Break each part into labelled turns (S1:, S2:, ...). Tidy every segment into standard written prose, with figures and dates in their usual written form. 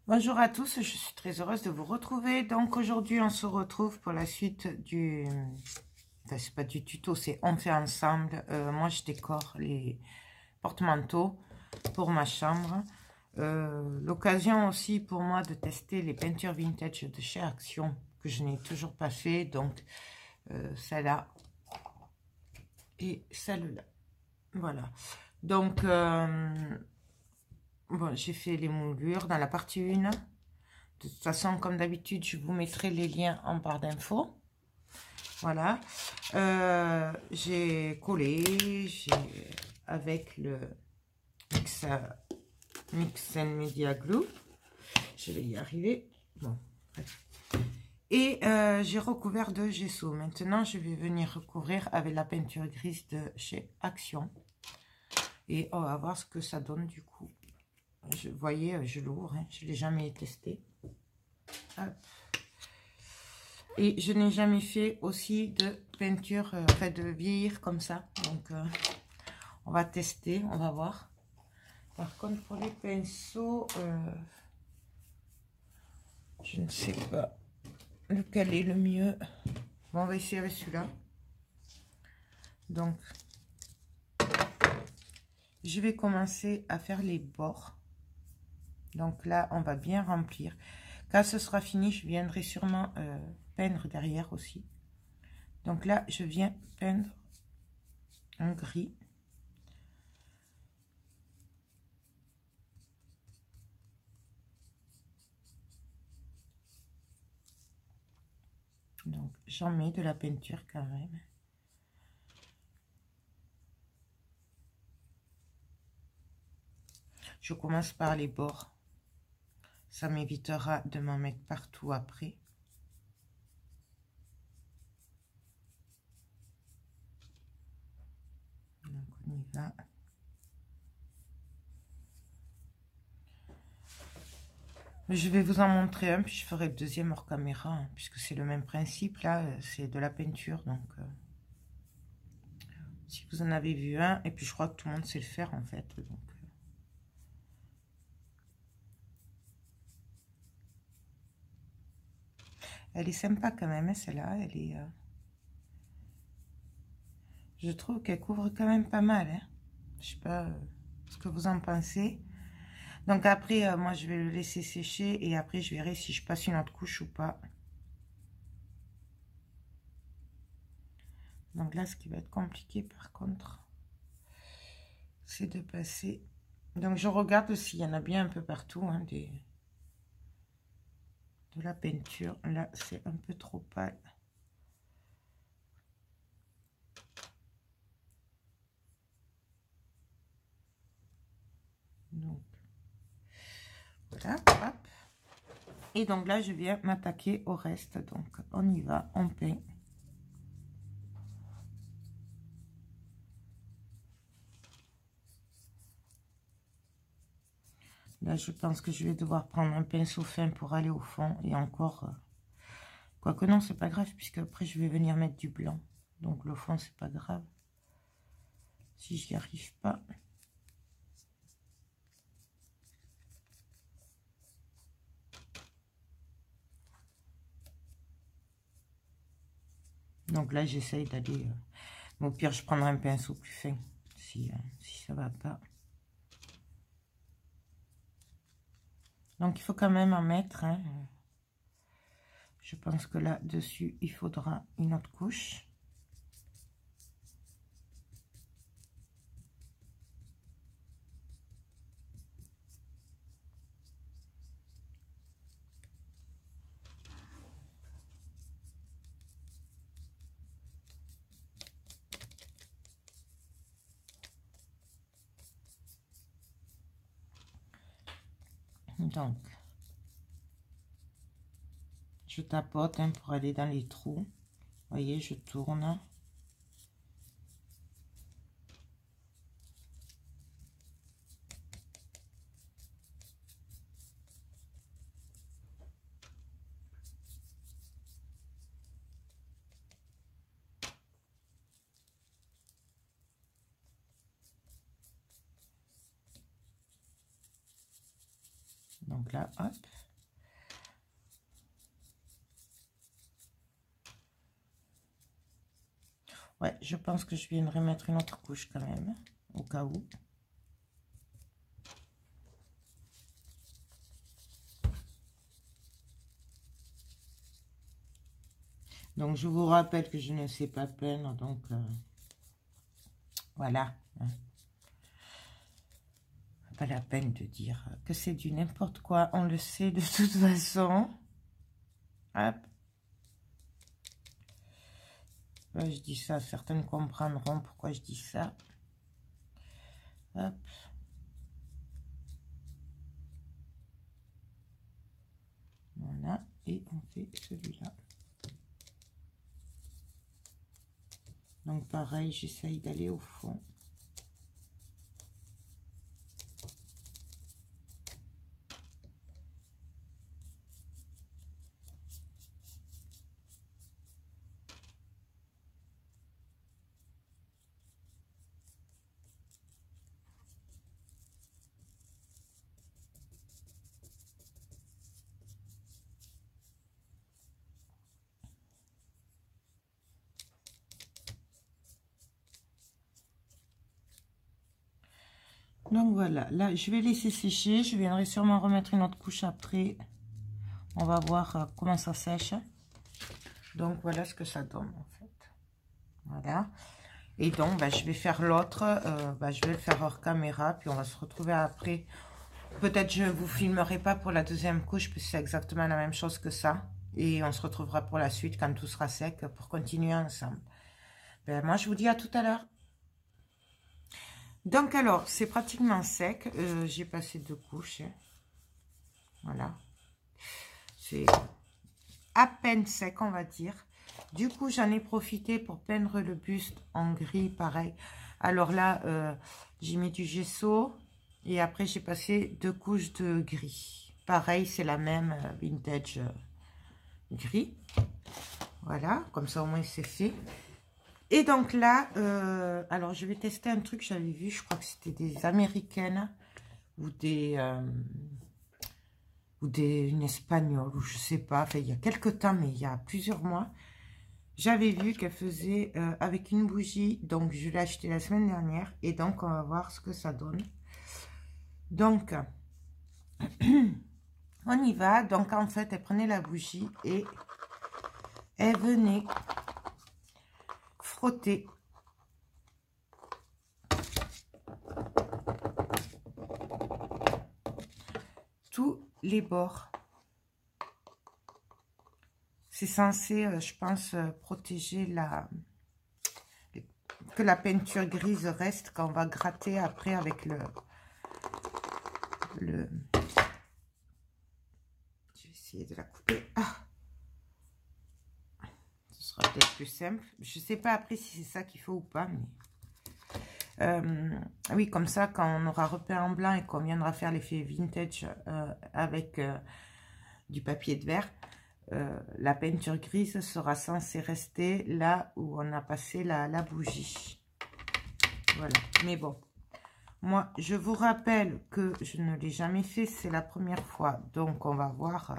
S1: Bonjour à tous, je suis très heureuse de vous retrouver. Donc aujourd'hui, on se retrouve pour la suite du... Enfin, c'est pas du tuto, c'est on fait ensemble. Moi, je décore les porte-manteaux pour ma chambre. L'occasion aussi pour moi de tester les peintures vintage de chez Action, que je n'ai toujours pas fait. Donc, celle-là et celle-là. Voilà. Donc, bon, j'ai fait les moulures dans la partie 1. De toute façon, comme d'habitude, je vous mettrai les liens en barre d'infos. Voilà. J'ai collé avec le Mix and Media Glue. Je vais y arriver. Bon, bref. Et j'ai recouvert de gesso. Maintenant, je vais venir recouvrir avec la peinture grise de chez Action. Et on va voir ce que ça donne du coup. Vous voyez, je l'ouvre. Hein, je ne l'ai jamais testé. Hop. Et je n'ai jamais fait aussi de peinture, enfin de vieillir comme ça. Donc, on va tester, on va voir. Par contre, pour les pinceaux, je ne sais pas lequel est le mieux. Bon, on va essayer avec celui-là. Donc, je vais commencer à faire les bords. Donc là, on va bien remplir. Quand ce sera fini, je viendrai sûrement peindre derrière aussi. Donc là, je viens peindre en gris. Donc, j'en mets de la peinture quand même. Je commence par les bords. Ça m'évitera de m'en mettre partout après. Donc, on y va. Je vais vous en montrer un, puis je ferai le deuxième hors caméra, hein, puisque c'est le même principe. Là, c'est de la peinture. Donc, si vous en avez vu un, et puis je crois que tout le monde sait le faire, en fait. Donc, elle est sympa quand même, hein, celle-là. Elle est, je trouve qu'elle couvre quand même pas mal. Hein. Je sais pas ce que vous en pensez. Donc après, moi, je vais le laisser sécher, et après, je verrai si je passe une autre couche ou pas. Donc là, ce qui va être compliqué, par contre, c'est de passer. Donc, je regarde s'il y en a bien un peu partout, hein, de la peinture. Là, c'est un peu trop pâle. Donc, voilà, hop. Et donc là, je viens m'attaquer au reste. Donc, on y va, on peint. Là, je pense que je vais devoir prendre un pinceau fin pour aller au fond. Et encore, quoique non, c'est pas grave, puisque après, je vais venir mettre du blanc. Donc, le fond, c'est pas grave. Si j'y arrive pas. Donc là, j'essaye d'aller... au pire, je prendrai un pinceau plus fin, si ça va pas. Donc, il faut quand même en mettre. Hein. Je pense que là-dessus, il faudra une autre couche. Donc, je tapote hein, pour aller dans les trous. Vous voyez, je tourne. Donc là, hop. Ouais, je pense que je viendrai mettre une autre couche quand même, au cas où. Donc, je vous rappelle que je ne sais pas peindre, donc voilà. Hein. Pas la peine de dire que c'est du n'importe quoi, on le sait de toute façon. Hop. Je dis ça, certaines comprendront pourquoi je dis ça. Hop. Voilà, et on fait celui-là. Donc pareil, j'essaye d'aller au fond. Donc voilà, là je vais laisser sécher, je viendrai sûrement remettre une autre couche après. On va voir comment ça sèche. Donc voilà ce que ça donne en fait. Voilà. Et donc bah, je vais faire l'autre, je vais le faire hors caméra, puis on va se retrouver après. Peut-être je ne vous filmerai pas pour la deuxième couche, puisque c'est exactement la même chose que ça. Et on se retrouvera pour la suite quand tout sera sec pour continuer ensemble. Ben, moi je vous dis à tout à l'heure. Donc alors, c'est pratiquement sec. J'ai passé 2 couches. Hein. Voilà. C'est à peine sec, on va dire. Du coup, j'en ai profité pour peindre le buste en gris, pareil. Alors là, j'ai mis du gesso. Et après, j'ai passé 2 couches de gris. Pareil, c'est la même vintage gris. Voilà, comme ça au moins c'est fait. Et donc là, alors je vais tester un truc que j'avais vu, je crois que c'était des américaines ou une espagnole ou je sais pas, enfin il y a quelques temps, mais il y a plusieurs mois, j'avais vu qu'elle faisait avec une bougie, donc je l'ai acheté la semaine dernière et donc on va voir ce que ça donne. Donc, on y va, donc en fait elle prenait la bougie et elle venait frotter tous les bords. C'est censé, je pense, protéger que la peinture grise reste quand on va gratter après avec le je vais essayer de la couper. Ah, ce sera peut-être plus simple. Je sais pas après si c'est ça qu'il faut ou pas, mais oui, comme ça, quand on aura repeint en blanc et qu'on viendra faire l'effet vintage avec du papier de verre, la peinture grise sera censée rester là où on a passé la bougie. Voilà, mais bon. Moi, je vous rappelle que je ne l'ai jamais fait, c'est la première fois. Donc, on va voir.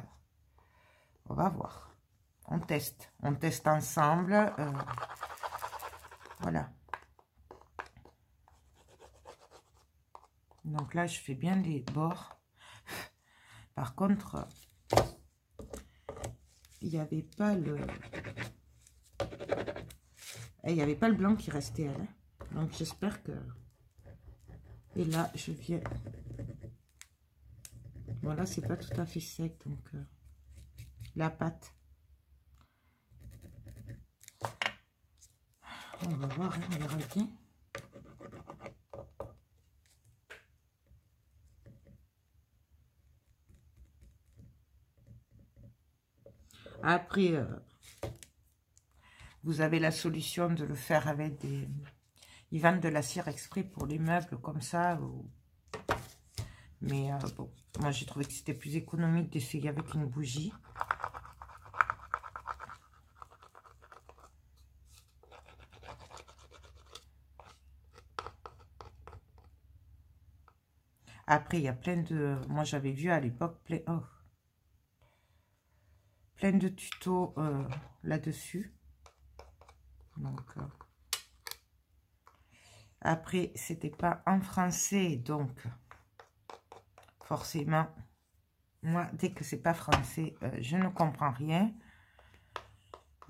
S1: On va voir. On teste ensemble. Voilà. Donc là, je fais bien les bords. Par contre, il n'y avait pas le... Il n'y avait pas le blanc qui restait. Hein. Donc, j'espère que... Et là, je viens... Voilà, c'est pas tout à fait sec, donc... la pâte. On va voir, hein, on verra bien. Après, vous avez la solution de le faire avec des... Ils vendent de la cire exprès pour les meubles comme ça. Ou... Mais bon, moi j'ai trouvé que c'était plus économique d'essayer avec une bougie. Après, il y a plein de... Moi, j'avais vu à l'époque plein de tutos là-dessus. Donc, après, c'était pas en français, donc forcément, moi, dès que c'est pas français, je ne comprends rien.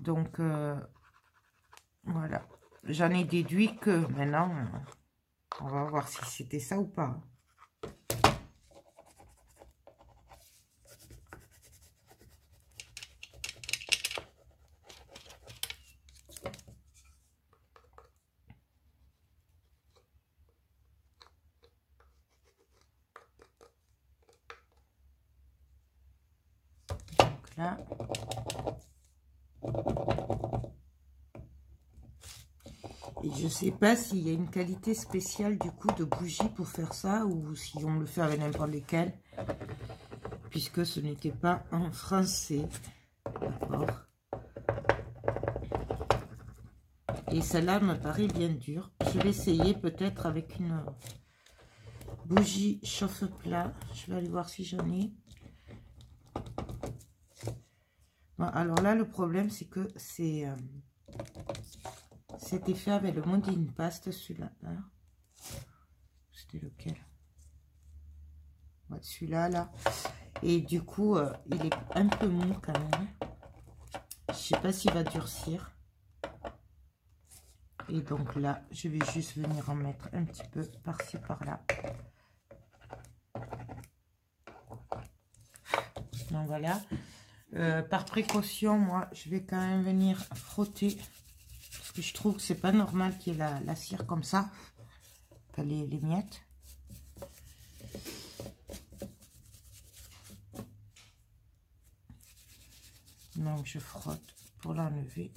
S1: Donc, voilà. J'en ai déduit que maintenant, on va voir si c'était ça ou pas. Donc là... Et je sais pas s'il y a une qualité spéciale du coup de bougie pour faire ça ou si on le fait avec n'importe lesquels, puisque ce n'était pas en français. D'accord. Et celle-là me paraît bien dure. Je vais essayer peut-être avec une bougie chauffe-plat. Je vais aller voir si j'en ai. Bon, alors là, le problème, c'est que c'était fait avec le Mondine Paste, celui-là. C'était lequel? Ouais, celui-là, là. Et du coup, il est un peu mou quand même. Je sais pas s'il va durcir. Et donc là, je vais juste venir en mettre un petit peu par-ci, par-là. Donc voilà. Par précaution, moi, je vais quand même venir frotter. Parce que je trouve que c'est pas normal qu'il y ait la cire comme ça. Enfin, les miettes. Donc je frotte pour l'enlever.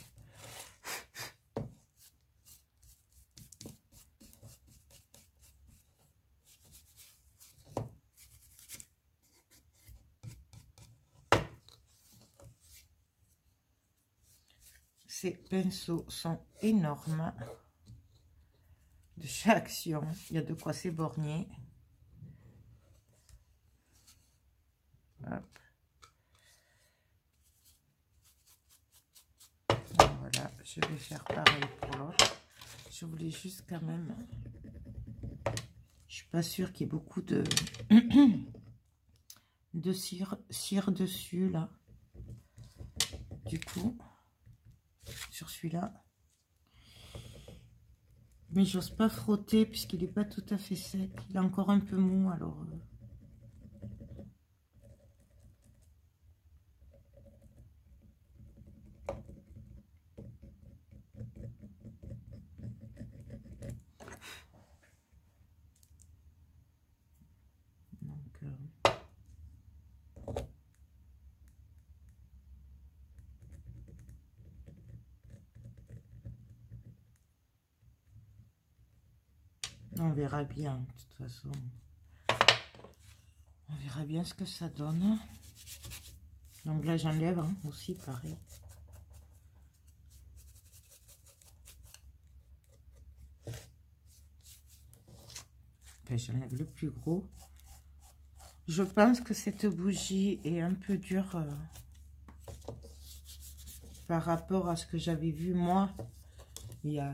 S1: Ces pinceaux sont énormes. De chaque action, il y a de quoi s'éborgner. Hop. Voilà, je vais faire pareil pour l'autre. Je voulais juste quand même... Je suis pas sûre qu'il y ait beaucoup de cire dessus là. Du coup, sur celui-là. Mais j'ose pas frotter puisqu'il n'est pas tout à fait sec. Il est encore un peu mou alors. On verra bien, de toute façon. On verra bien ce que ça donne. Donc là, j'enlève hein, aussi, pareil. Enfin, j'enlève le plus gros. Je pense que cette bougie est un peu dure par rapport à ce que j'avais vu, moi, il y a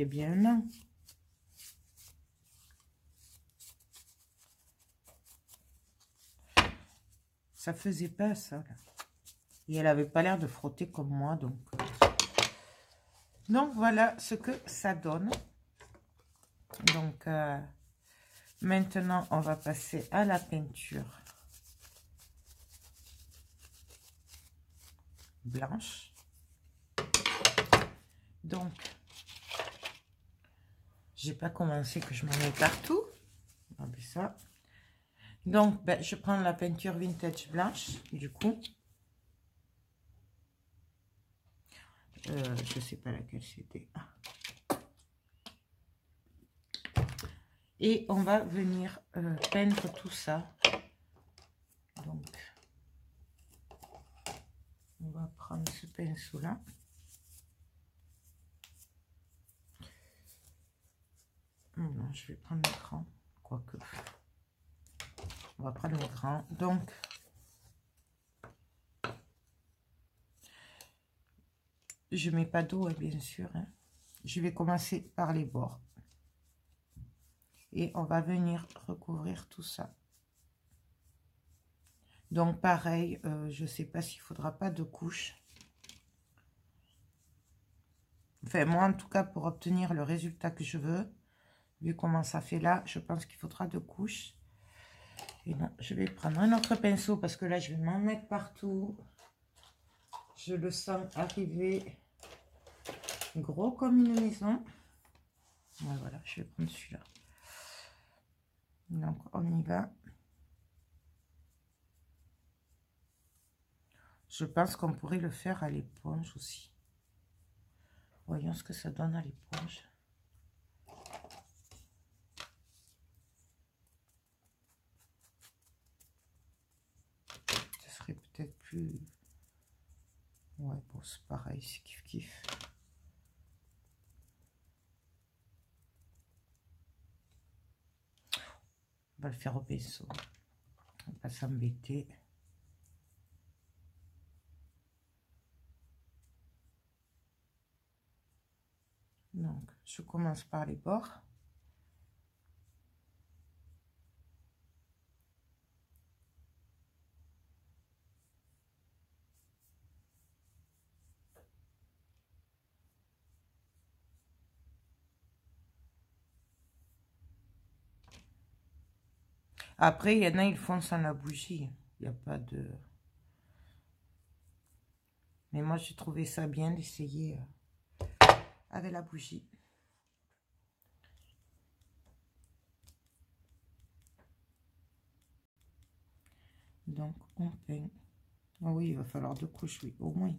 S1: bien un an. Ça faisait pas ça. Là. Et elle avait pas l'air de frotter comme moi. Donc voilà ce que ça donne. Donc maintenant, on va passer à la peinture blanche. Donc, j'ai pas commencé que je m'en mets partout. On va ça. Donc, ben, je prends la peinture vintage blanche, du coup. Je sais pas laquelle c'était. Et on va venir peindre tout ça. Donc, on va prendre ce pinceau-là. Non, je vais prendre l'écran, quoique. va prendre les grands. Donc, je mets pas d'eau, hein, bien sûr. Hein. Je vais commencer par les bords. Et on va venir recouvrir tout ça. Donc, pareil, je sais pas s'il faudra pas de couches. Enfin, moi, en tout cas, pour obtenir le résultat que je veux, vu comment ça fait là, je pense qu'il faudra 2 couches. Et non, je vais prendre un autre pinceau parce que là, je vais m'en mettre partout. Je le sens arriver gros comme une maison. Ouais, voilà, je vais prendre celui-là. Donc, on y va. Je pense qu'on pourrait le faire à l'éponge aussi. Voyons ce que ça donne à l'éponge. Ce serait peut-être plus... Ouais, bon, c'est pareil, c'est kiff-kiff. On va le faire au pinceau. On va pas s'embêter. Donc, je commence par les bords. Après, il y en a, ils font sans la bougie. Il n'y a pas de... Mais moi, j'ai trouvé ça bien d'essayer avec la bougie. Donc, on peint. Ah oui, il va falloir 2 couches, oui, au moins.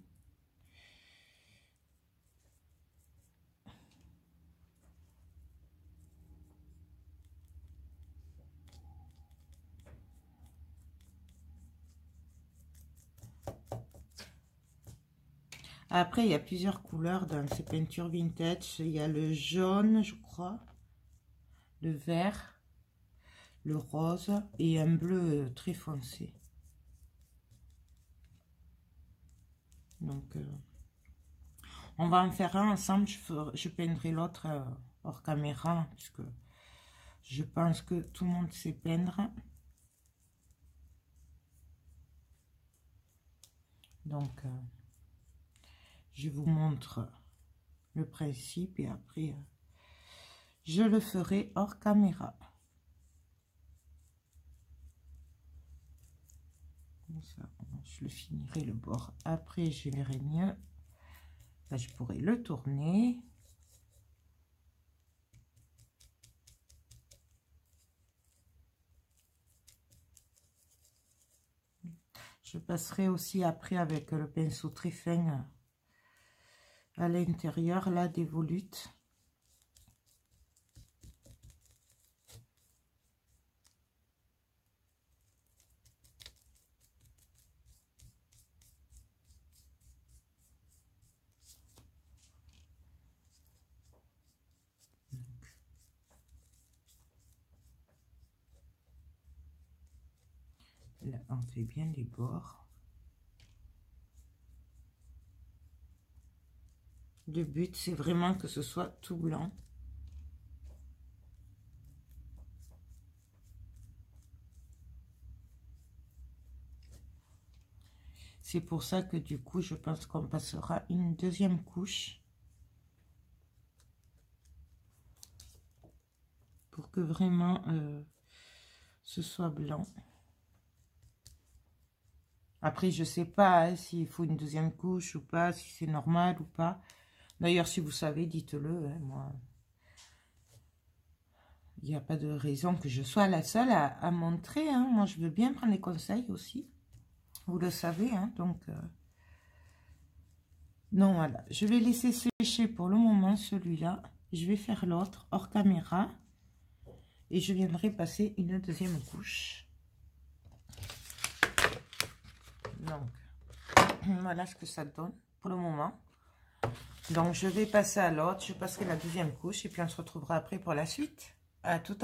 S1: Après, il y a plusieurs couleurs dans ces peintures vintage. Il y a le jaune, je crois, le vert, le rose et un bleu très foncé. Donc, on va en faire un ensemble. Je peindrai l'autre hors caméra, parce que je pense que tout le monde sait peindre. Donc, je vous montre le principe et après, je le ferai hors caméra. Comme ça, je le finirai le bord. Après, je verrai mieux. Là, je pourrais le tourner. Je passerai aussi après avec le pinceau très fin à l'intérieur, là, des volutes. Là, on fait bien les bords. Le but, c'est vraiment que ce soit tout blanc. C'est pour ça que du coup, je pense qu'on passera une deuxième couche. Pour que vraiment ce soit blanc. Après, je sais pas hein, s'il faut une deuxième couche ou pas, si c'est normal ou pas. D'ailleurs, si vous savez, dites-le. Hein, moi, il n'y a pas de raison que je sois la seule à montrer. Hein. Moi, je veux bien prendre les conseils aussi. Vous le savez. Hein, donc, non, voilà. Je vais laisser sécher pour le moment celui-là. Je vais faire l'autre hors caméra. Et je viendrai passer une deuxième couche. Donc, voilà ce que ça donne pour le moment. Donc, je vais passer à l'autre. Je passerai la deuxième couche et puis on se retrouvera après pour la suite. À tout à l'heure.